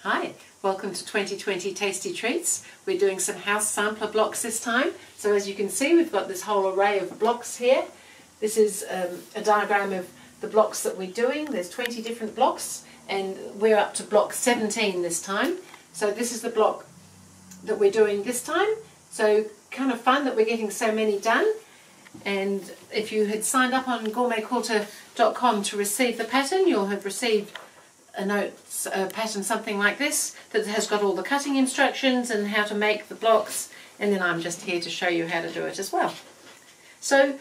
Hi, welcome to 2020 Tasty Treats. We're doing some house sampler blocks this time. So as you can see, we've got this whole array of blocks here. This is a diagram of the blocks that we're doing. There's 20 different blocks and we're up to block 17 this time. So this is the block that we're doing this time. So kind of fun that we're getting so many done. And if you had signed up on GourmetQuilter.com to receive the pattern, you'll have received a pattern something like this that has got all the cutting instructions and how to make the blocks, and then I'm just here to show you how to do it as well. So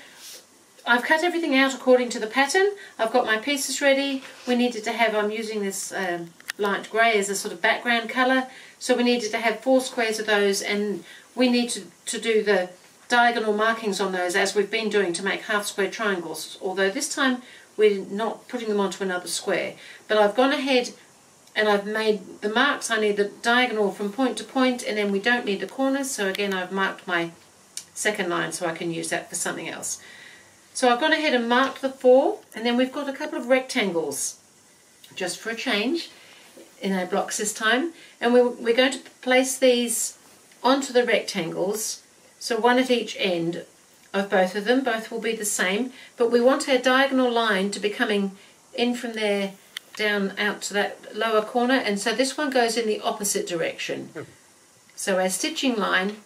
I've cut everything out according to the pattern. I've got my pieces ready. I'm using this light grey as a sort of background colour, so we needed to have 4 squares of those, and we need to do the diagonal markings on those as we've been doing to make half square triangles, although this time we're not putting them onto another square. But I've gone ahead and I've made the marks. I need the diagonal from point to point, and then we don't need the corners, so again I've marked my second line so I can use that for something else. So I've gone ahead and marked the 4, and then we've got a couple of rectangles just for a change in our blocks this time, and we're going to place these onto the rectangles, so one at each end of both of them. Both will be the same, but we want our diagonal line to be coming in from there down out to that lower corner, and so this one goes in the opposite direction. So our stitching line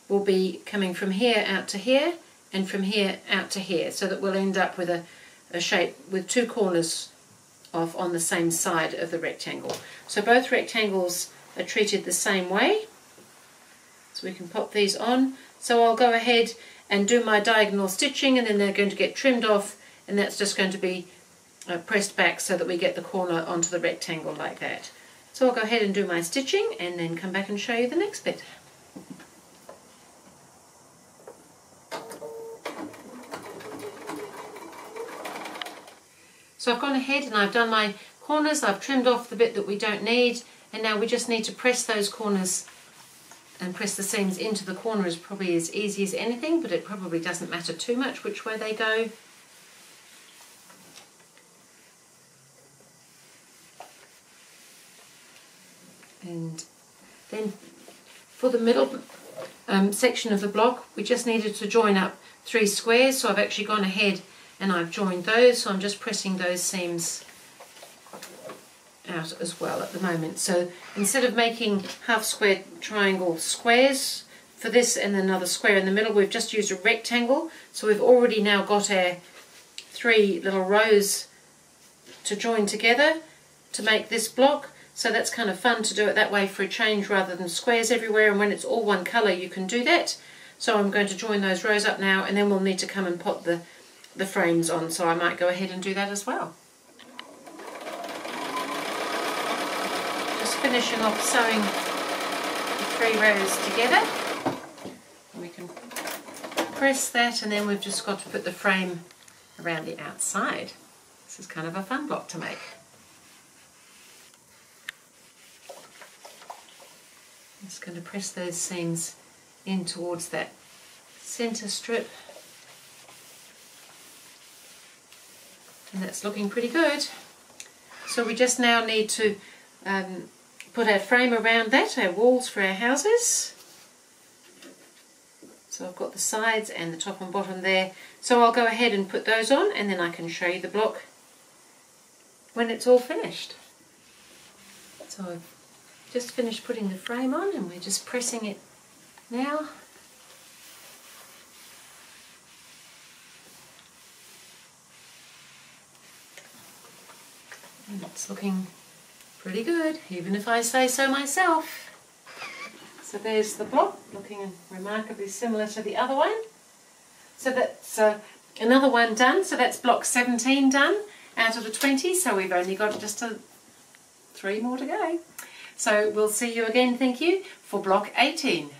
will be coming from here out to here and from here out to here, so that we'll end up with a shape with 2 corners on the same side of the rectangle. So both rectangles are treated the same way, so we can pop these on. So I'll go ahead and do my diagonal stitching, and then they're going to get trimmed off, and that's just going to be pressed back so that we get the corner onto the rectangle like that. So I'll go ahead and do my stitching and then come back and show you the next bit. So I've gone ahead and I've done my corners, I've trimmed off the bit that we don't need, and now we just need to press those corners and press the seams into the corner. Is probably as easy as anything, but it probably doesn't matter too much which way they go. And then for the middle section of the block, we just needed to join up 3 squares, so I've actually gone ahead and I've joined those, so I'm just pressing those seams out as well at the moment. So instead of making half square triangle squares for this and another square in the middle, we've just used a rectangle. So we've already now got our 3 little rows to join together to make this block. So that's kind of fun to do it that way for a change rather than squares everywhere, and when it's all one colour you can do that. So I'm going to join those rows up now, and then we'll need to come and pop the frames on, so I might go ahead and do that as well. Just finishing off sewing the 3 rows together. We can press that, and then we've just got to put the frame around the outside. This is kind of a fun block to make. I'm just going to press those seams in towards that centre strip, and that's looking pretty good. So we just now need to put our frame around that, our walls for our houses. So I've got the sides and the top and bottom there, so I'll go ahead and put those on, and then I can show you the block when it's all finished. So I've just finished putting the frame on, and we're just pressing it now. And it's looking pretty good, even if I say so myself. So there's the block, looking remarkably similar to the other one. So that's another one done. So that's block 17 done out of the 20, so we've only got just 3 more to go. So we'll see you again, thank you, for block 18.